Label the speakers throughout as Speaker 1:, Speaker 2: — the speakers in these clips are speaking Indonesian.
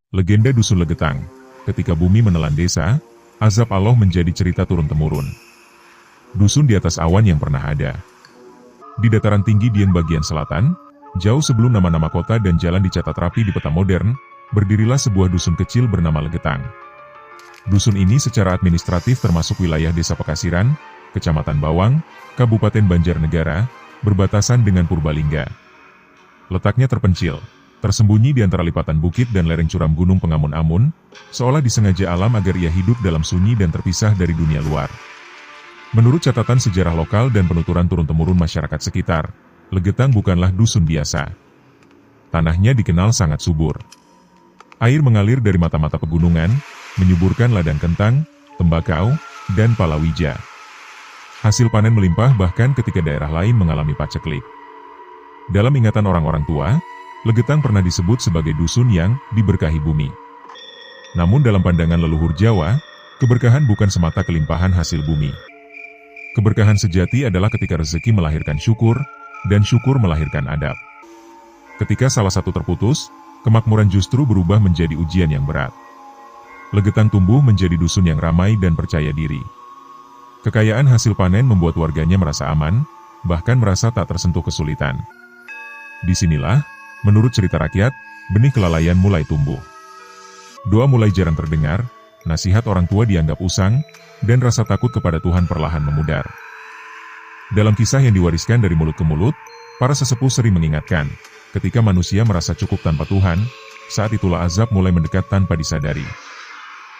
Speaker 1: Legenda Dusun Legetang. Ketika bumi menelan desa, azab Allah menjadi cerita turun-temurun. Dusun di atas awan yang pernah ada. Di dataran tinggi Dieng bagian selatan, jauh sebelum nama-nama kota dan jalan dicatat rapi di peta modern, berdirilah sebuah dusun kecil bernama Legetang. Dusun ini secara administratif termasuk wilayah Desa Pekasiran, Kecamatan Bawang, Kabupaten Banjarnegara, berbatasan dengan Purbalingga. Letaknya terpencil, tersembunyi di antara lipatan bukit dan lereng curam Gunung Pengamun-Amun, seolah disengaja alam agar ia hidup dalam sunyi dan terpisah dari dunia luar. Menurut catatan sejarah lokal dan penuturan turun-temurun masyarakat sekitar, Legetang bukanlah dusun biasa. Tanahnya dikenal sangat subur. Air mengalir dari mata-mata pegunungan, menyuburkan ladang kentang, tembakau, dan palawija. Hasil panen melimpah bahkan ketika daerah lain mengalami paceklik. Dalam ingatan orang-orang tua, Legetang pernah disebut sebagai dusun yang diberkahi bumi. Namun dalam pandangan leluhur Jawa, keberkahan bukan semata kelimpahan hasil bumi. Keberkahan sejati adalah ketika rezeki melahirkan syukur, dan syukur melahirkan adab. Ketika salah satu terputus, kemakmuran justru berubah menjadi ujian yang berat. Legetang tumbuh menjadi dusun yang ramai dan percaya diri. Kekayaan hasil panen membuat warganya merasa aman, bahkan merasa tak tersentuh kesulitan. Disinilah, menurut cerita rakyat, benih kelalaian mulai tumbuh. Doa mulai jarang terdengar, nasihat orang tua dianggap usang, dan rasa takut kepada Tuhan perlahan memudar. Dalam kisah yang diwariskan dari mulut ke mulut, para sesepuh sering mengingatkan, ketika manusia merasa cukup tanpa Tuhan, saat itulah azab mulai mendekat tanpa disadari.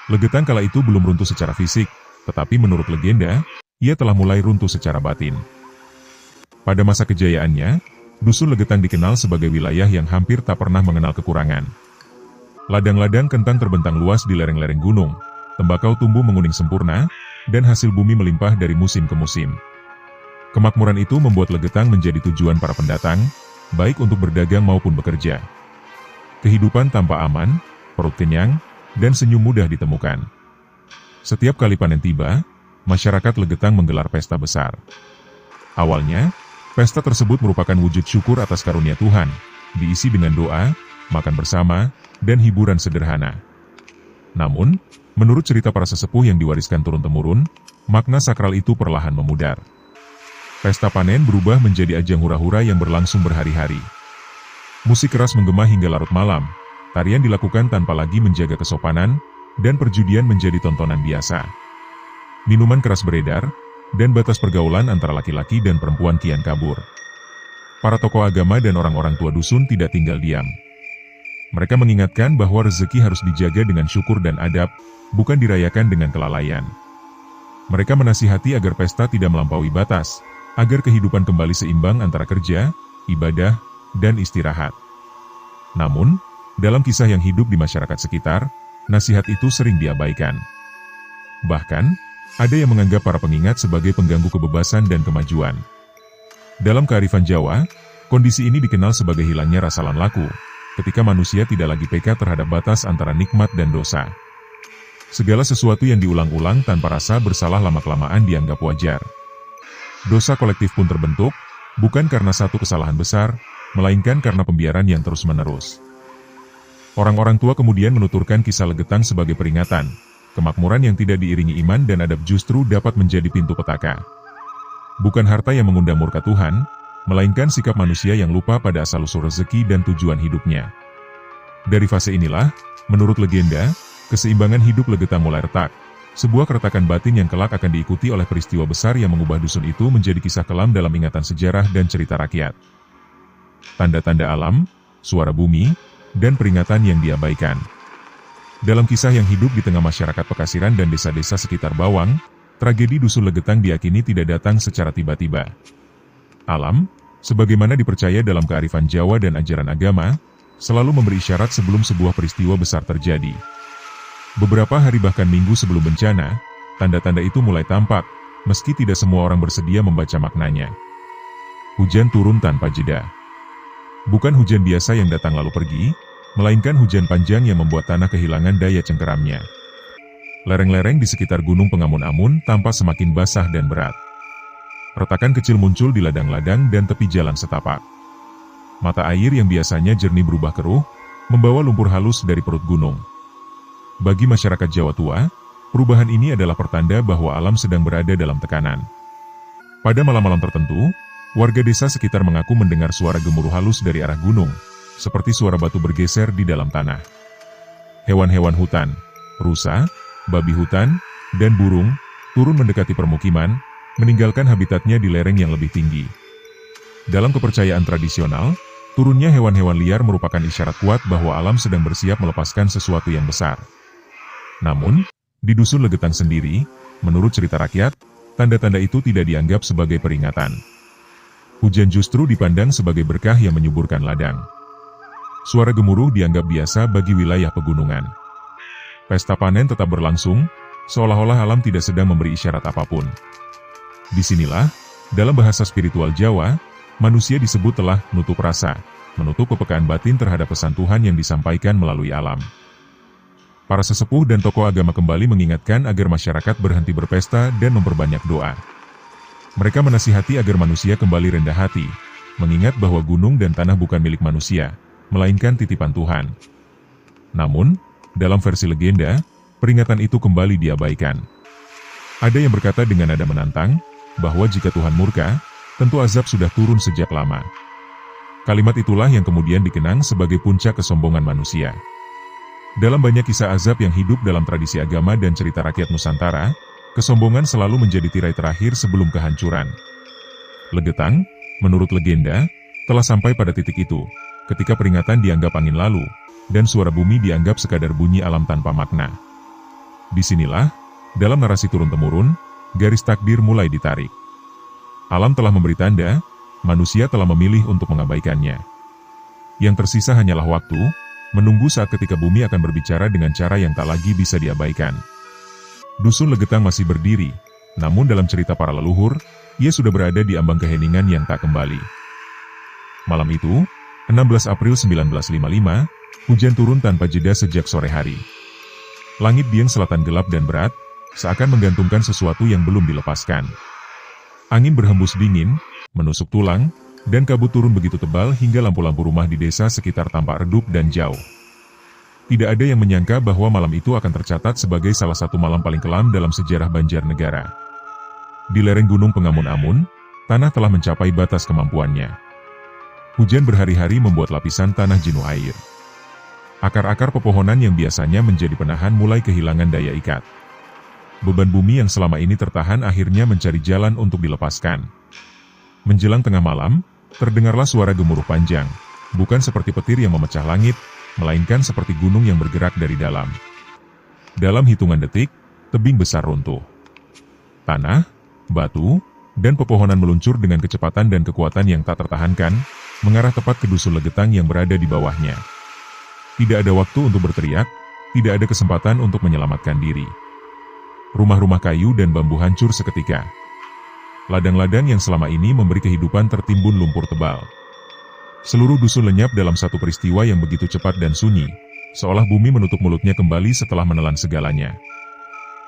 Speaker 1: Legetang kala itu belum runtuh secara fisik, tetapi menurut legenda, ia telah mulai runtuh secara batin. Pada masa kejayaannya, Dusun Legetang dikenal sebagai wilayah yang hampir tak pernah mengenal kekurangan. Ladang-ladang kentang terbentang luas di lereng-lereng gunung, tembakau tumbuh menguning sempurna, dan hasil bumi melimpah dari musim ke musim. Kemakmuran itu membuat Legetang menjadi tujuan para pendatang, baik untuk berdagang maupun bekerja. Kehidupan tanpa aman, perut kenyang, dan senyum mudah ditemukan. Setiap kali panen tiba, masyarakat Legetang menggelar pesta besar. Awalnya, pesta tersebut merupakan wujud syukur atas karunia Tuhan, diisi dengan doa, makan bersama, dan hiburan sederhana. Namun, menurut cerita para sesepuh yang diwariskan turun-temurun, makna sakral itu perlahan memudar. Pesta panen berubah menjadi ajang hura-hura yang berlangsung berhari-hari. Musik keras menggema hingga larut malam, tarian dilakukan tanpa lagi menjaga kesopanan, dan perjudian menjadi tontonan biasa. Minuman keras beredar, dan batas pergaulan antara laki-laki dan perempuan kian kabur. Para tokoh agama dan orang-orang tua dusun tidak tinggal diam. Mereka mengingatkan bahwa rezeki harus dijaga dengan syukur dan adab, bukan dirayakan dengan kelalaian. Mereka menasihati agar pesta tidak melampaui batas, agar kehidupan kembali seimbang antara kerja, ibadah, dan istirahat. Namun, dalam kisah yang hidup di masyarakat sekitar, nasihat itu sering diabaikan. Bahkan, ada yang menganggap para pengingat sebagai pengganggu kebebasan dan kemajuan. Dalam kearifan Jawa, kondisi ini dikenal sebagai hilangnya rasa laku, ketika manusia tidak lagi peka terhadap batas antara nikmat dan dosa. Segala sesuatu yang diulang-ulang tanpa rasa bersalah lama-kelamaan dianggap wajar. Dosa kolektif pun terbentuk, bukan karena satu kesalahan besar, melainkan karena pembiaran yang terus-menerus. Orang-orang tua kemudian menuturkan kisah Legetang sebagai peringatan. Kemakmuran yang tidak diiringi iman dan adab justru dapat menjadi pintu petaka. Bukan harta yang mengundang murka Tuhan, melainkan sikap manusia yang lupa pada asal-usul rezeki dan tujuan hidupnya. Dari fase inilah, menurut legenda, keseimbangan hidup Legetang mulai retak, sebuah keretakan batin yang kelak akan diikuti oleh peristiwa besar yang mengubah dusun itu menjadi kisah kelam dalam ingatan sejarah dan cerita rakyat. Tanda-tanda alam, suara bumi, dan peringatan yang diabaikan. Dalam kisah yang hidup di tengah masyarakat Pekasiran dan desa-desa sekitar Bawang, tragedi Dusun Legetang diyakini tidak datang secara tiba-tiba. Alam, sebagaimana dipercaya dalam kearifan Jawa dan ajaran agama, selalu memberi isyarat sebelum sebuah peristiwa besar terjadi. Beberapa hari bahkan minggu sebelum bencana, tanda-tanda itu mulai tampak, meski tidak semua orang bersedia membaca maknanya. Hujan turun tanpa jeda. Bukan hujan biasa yang datang lalu pergi, melainkan hujan panjang yang membuat tanah kehilangan daya cengkeramnya. Lereng-lereng di sekitar Gunung Pengamun-Amun tampak semakin basah dan berat. Retakan kecil muncul di ladang-ladang dan tepi jalan setapak. Mata air yang biasanya jernih berubah keruh, membawa lumpur halus dari perut gunung. Bagi masyarakat Jawa tua, perubahan ini adalah pertanda bahwa alam sedang berada dalam tekanan. Pada malam-malam tertentu, warga desa sekitar mengaku mendengar suara gemuruh halus dari arah gunung, seperti suara batu bergeser di dalam tanah. Hewan-hewan hutan, rusa, babi hutan, dan burung, turun mendekati permukiman, meninggalkan habitatnya di lereng yang lebih tinggi. Dalam kepercayaan tradisional, turunnya hewan-hewan liar merupakan isyarat kuat bahwa alam sedang bersiap melepaskan sesuatu yang besar. Namun, di Dusun Legetang sendiri, menurut cerita rakyat, tanda-tanda itu tidak dianggap sebagai peringatan. Hujan justru dipandang sebagai berkah yang menyuburkan ladang. Suara gemuruh dianggap biasa bagi wilayah pegunungan. Pesta panen tetap berlangsung, seolah-olah alam tidak sedang memberi isyarat apapun. Disinilah, dalam bahasa spiritual Jawa, manusia disebut telah nutup rasa, menutup kepekaan batin terhadap pesan Tuhan yang disampaikan melalui alam. Para sesepuh dan tokoh agama kembali mengingatkan agar masyarakat berhenti berpesta dan memperbanyak doa. Mereka menasihati agar manusia kembali rendah hati, mengingat bahwa gunung dan tanah bukan milik manusia, melainkan titipan Tuhan. Namun, dalam versi legenda, peringatan itu kembali diabaikan. Ada yang berkata dengan nada menantang, bahwa jika Tuhan murka, tentu azab sudah turun sejak lama. Kalimat itulah yang kemudian dikenang sebagai puncak kesombongan manusia. Dalam banyak kisah azab yang hidup dalam tradisi agama dan cerita rakyat Nusantara, kesombongan selalu menjadi tirai terakhir sebelum kehancuran. Legetang, menurut legenda, telah sampai pada titik itu, ketika peringatan dianggap angin lalu, dan suara bumi dianggap sekadar bunyi alam tanpa makna. Disinilah, dalam narasi turun-temurun, garis takdir mulai ditarik. Alam telah memberi tanda, manusia telah memilih untuk mengabaikannya. Yang tersisa hanyalah waktu, menunggu saat ketika bumi akan berbicara dengan cara yang tak lagi bisa diabaikan. Dusun Legetang masih berdiri, namun dalam cerita para leluhur, ia sudah berada di ambang keheningan yang tak kembali. Malam itu, 16 April 1955, hujan turun tanpa jeda sejak sore hari. Langit Dieng Selatan gelap dan berat, seakan menggantungkan sesuatu yang belum dilepaskan. Angin berhembus dingin, menusuk tulang, dan kabut turun begitu tebal hingga lampu-lampu rumah di desa sekitar tampak redup dan jauh. Tidak ada yang menyangka bahwa malam itu akan tercatat sebagai salah satu malam paling kelam dalam sejarah Banjarnegara. Di lereng Gunung Pengamun-Amun, tanah telah mencapai batas kemampuannya. Hujan berhari-hari membuat lapisan tanah jenuh air. Akar-akar pepohonan yang biasanya menjadi penahan mulai kehilangan daya ikat. Beban bumi yang selama ini tertahan akhirnya mencari jalan untuk dilepaskan. Menjelang tengah malam, terdengarlah suara gemuruh panjang, bukan seperti petir yang memecah langit, melainkan seperti gunung yang bergerak dari dalam. Dalam hitungan detik, tebing besar runtuh. Tanah, batu, dan pepohonan meluncur dengan kecepatan dan kekuatan yang tak tertahankan, mengarah tepat ke Dusun Legetang yang berada di bawahnya. Tidak ada waktu untuk berteriak, tidak ada kesempatan untuk menyelamatkan diri. Rumah-rumah kayu dan bambu hancur seketika. Ladang-ladang yang selama ini memberi kehidupan tertimbun lumpur tebal. Seluruh dusun lenyap dalam satu peristiwa yang begitu cepat dan sunyi, seolah bumi menutup mulutnya kembali setelah menelan segalanya.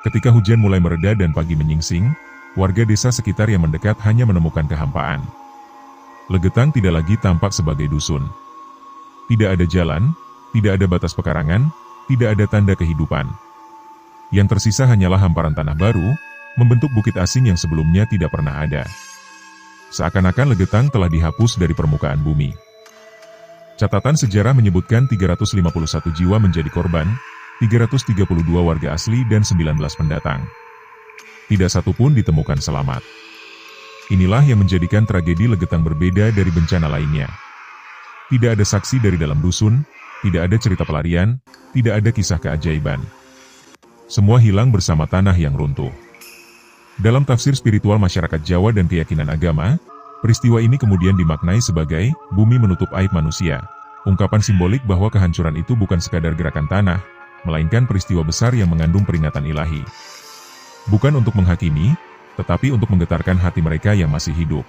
Speaker 1: Ketika hujan mulai mereda dan pagi menyingsing, warga desa sekitar yang mendekat hanya menemukan kehampaan. Legetang tidak lagi tampak sebagai dusun. Tidak ada jalan, tidak ada batas pekarangan, tidak ada tanda kehidupan. Yang tersisa hanyalah hamparan tanah baru, membentuk bukit asing yang sebelumnya tidak pernah ada. Seakan-akan Legetang telah dihapus dari permukaan bumi. Catatan sejarah menyebutkan 351 jiwa menjadi korban, 332 warga asli dan 19 pendatang. Tidak satu pun ditemukan selamat. Inilah yang menjadikan tragedi Legetang berbeda dari bencana lainnya. Tidak ada saksi dari dalam dusun, tidak ada cerita pelarian, tidak ada kisah keajaiban. Semua hilang bersama tanah yang runtuh. Dalam tafsir spiritual masyarakat Jawa dan keyakinan agama, peristiwa ini kemudian dimaknai sebagai bumi menutup aib manusia, ungkapan simbolik bahwa kehancuran itu bukan sekadar gerakan tanah, melainkan peristiwa besar yang mengandung peringatan ilahi. Bukan untuk menghakimi, tetapi untuk menggetarkan hati mereka yang masih hidup.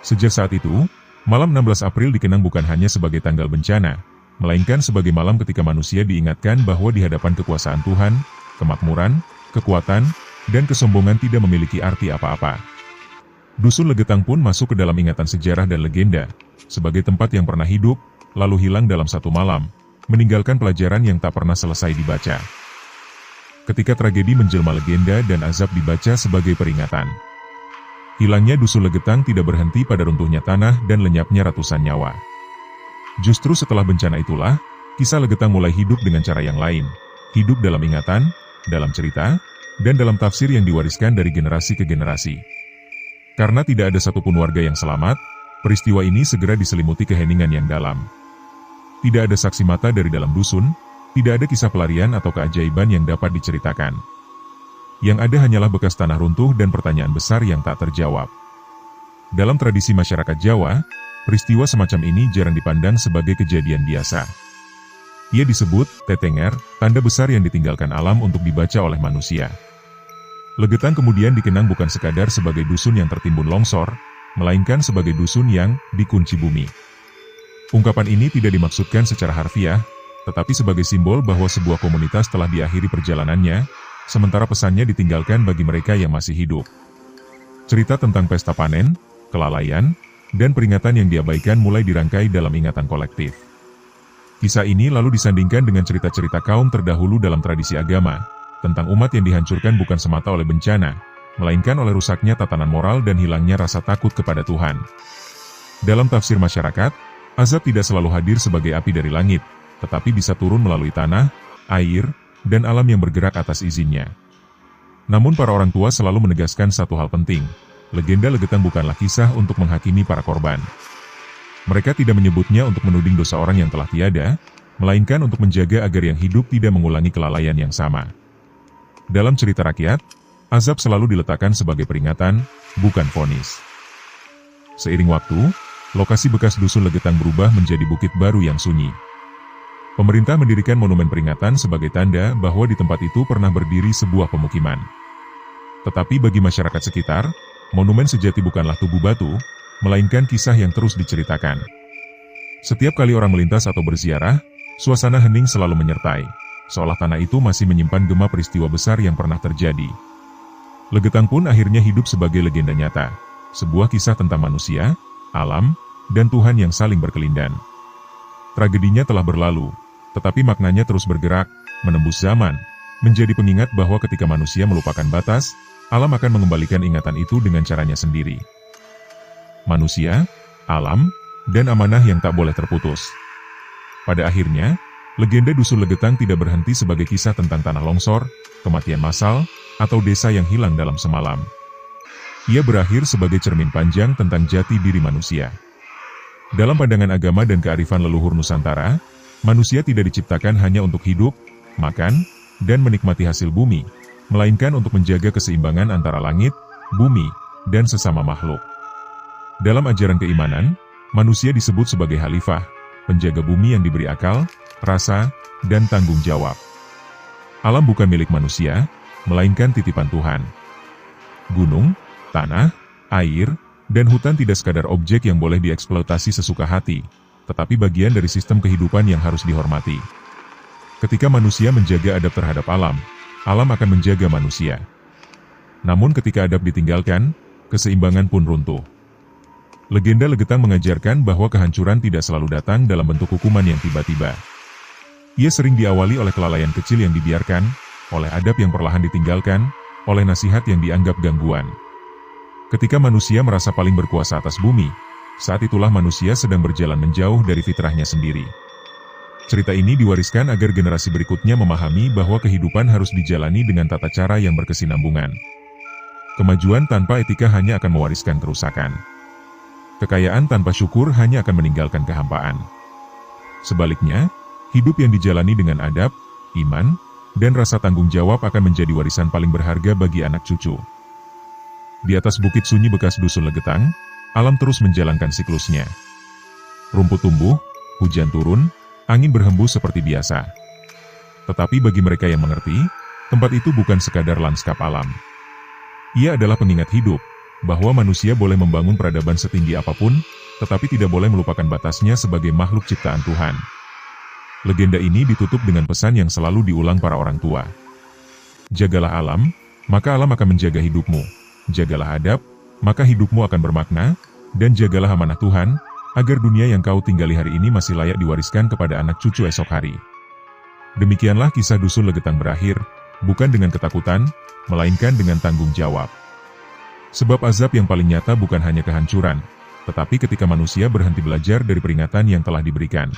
Speaker 1: Sejak saat itu, malam 16 April dikenang bukan hanya sebagai tanggal bencana, melainkan sebagai malam ketika manusia diingatkan bahwa di hadapan kekuasaan Tuhan, kemakmuran, kekuatan, dan kesombongan tidak memiliki arti apa-apa. Dusun Legetang pun masuk ke dalam ingatan sejarah dan legenda, sebagai tempat yang pernah hidup, lalu hilang dalam satu malam, meninggalkan pelajaran yang tak pernah selesai dibaca. Ketika tragedi menjelma legenda dan azab dibaca sebagai peringatan. Hilangnya dusun Legetang tidak berhenti pada runtuhnya tanah dan lenyapnya ratusan nyawa. Justru setelah bencana itulah, kisah Legetang mulai hidup dengan cara yang lain. Hidup dalam ingatan, dalam cerita, dan dalam tafsir yang diwariskan dari generasi ke generasi. Karena tidak ada satupun warga yang selamat, peristiwa ini segera diselimuti keheningan yang dalam. Tidak ada saksi mata dari dalam dusun, tidak ada kisah pelarian atau keajaiban yang dapat diceritakan. Yang ada hanyalah bekas tanah runtuh dan pertanyaan besar yang tak terjawab. Dalam tradisi masyarakat Jawa, peristiwa semacam ini jarang dipandang sebagai kejadian biasa. Ia disebut tetenger, tanda besar yang ditinggalkan alam untuk dibaca oleh manusia. Legetang kemudian dikenang bukan sekadar sebagai dusun yang tertimbun longsor, melainkan sebagai dusun yang dikunci bumi. Ungkapan ini tidak dimaksudkan secara harfiah, tetapi sebagai simbol bahwa sebuah komunitas telah diakhiri perjalanannya, sementara pesannya ditinggalkan bagi mereka yang masih hidup. Cerita tentang pesta panen, kelalaian, dan peringatan yang diabaikan mulai dirangkai dalam ingatan kolektif. Kisah ini lalu disandingkan dengan cerita-cerita kaum terdahulu dalam tradisi agama, tentang umat yang dihancurkan bukan semata oleh bencana, melainkan oleh rusaknya tatanan moral dan hilangnya rasa takut kepada Tuhan. Dalam tafsir masyarakat, azab tidak selalu hadir sebagai api dari langit, tetapi bisa turun melalui tanah, air, dan alam yang bergerak atas izinnya. Namun para orang tua selalu menegaskan satu hal penting, legenda Legetang bukanlah kisah untuk menghakimi para korban. Mereka tidak menyebutnya untuk menuding dosa orang yang telah tiada, melainkan untuk menjaga agar yang hidup tidak mengulangi kelalaian yang sama. Dalam cerita rakyat, azab selalu diletakkan sebagai peringatan, bukan vonis. Seiring waktu, lokasi bekas dusun Legetang berubah menjadi bukit baru yang sunyi. Pemerintah mendirikan monumen peringatan sebagai tanda bahwa di tempat itu pernah berdiri sebuah pemukiman. Tetapi bagi masyarakat sekitar, monumen sejati bukanlah tugu batu, melainkan kisah yang terus diceritakan. Setiap kali orang melintas atau berziarah, suasana hening selalu menyertai, seolah tanah itu masih menyimpan gema peristiwa besar yang pernah terjadi. Legetang pun akhirnya hidup sebagai legenda nyata, sebuah kisah tentang manusia, alam, dan Tuhan yang saling berkelindan. Tragedinya telah berlalu, tetapi maknanya terus bergerak, menembus zaman, menjadi pengingat bahwa ketika manusia melupakan batas, alam akan mengembalikan ingatan itu dengan caranya sendiri. Manusia, alam, dan amanah yang tak boleh terputus. Pada akhirnya, legenda dusun Legetang tidak berhenti sebagai kisah tentang tanah longsor, kematian massal, atau desa yang hilang dalam semalam. Ia berakhir sebagai cermin panjang tentang jati diri manusia. Dalam pandangan agama dan kearifan leluhur Nusantara, manusia tidak diciptakan hanya untuk hidup, makan, dan menikmati hasil bumi, melainkan untuk menjaga keseimbangan antara langit, bumi, dan sesama makhluk. Dalam ajaran keimanan, manusia disebut sebagai khalifah, penjaga bumi yang diberi akal, rasa, dan tanggung jawab. Alam bukan milik manusia, melainkan titipan Tuhan. Gunung, tanah, air, dan hutan tidak sekadar objek yang boleh dieksploitasi sesuka hati, tetapi bagian dari sistem kehidupan yang harus dihormati. Ketika manusia menjaga adab terhadap alam, alam akan menjaga manusia. Namun ketika adab ditinggalkan, keseimbangan pun runtuh. Legenda Legetang mengajarkan bahwa kehancuran tidak selalu datang dalam bentuk hukuman yang tiba-tiba. Ia sering diawali oleh kelalaian kecil yang dibiarkan, oleh adab yang perlahan ditinggalkan, oleh nasihat yang dianggap gangguan. Ketika manusia merasa paling berkuasa atas bumi, saat itulah manusia sedang berjalan menjauh dari fitrahnya sendiri. Cerita ini diwariskan agar generasi berikutnya memahami bahwa kehidupan harus dijalani dengan tata cara yang berkesinambungan. Kemajuan tanpa etika hanya akan mewariskan kerusakan. Kekayaan tanpa syukur hanya akan meninggalkan kehampaan. Sebaliknya, hidup yang dijalani dengan adab, iman, dan rasa tanggung jawab akan menjadi warisan paling berharga bagi anak cucu. Di atas bukit sunyi bekas dusun Legetang, alam terus menjalankan siklusnya. Rumput tumbuh, hujan turun, angin berhembus seperti biasa. Tetapi bagi mereka yang mengerti, tempat itu bukan sekadar lanskap alam. Ia adalah pengingat hidup, bahwa manusia boleh membangun peradaban setinggi apapun, tetapi tidak boleh melupakan batasnya sebagai makhluk ciptaan Tuhan. Legenda ini ditutup dengan pesan yang selalu diulang para orang tua. Jagalah alam, maka alam akan menjaga hidupmu. Jagalah adab, maka hidupmu akan bermakna, dan jagalah amanah Tuhan, agar dunia yang kau tinggali hari ini masih layak diwariskan kepada anak cucu esok hari. Demikianlah kisah dusun Legetang berakhir, bukan dengan ketakutan, melainkan dengan tanggung jawab. Sebab azab yang paling nyata bukan hanya kehancuran, tetapi ketika manusia berhenti belajar dari peringatan yang telah diberikan.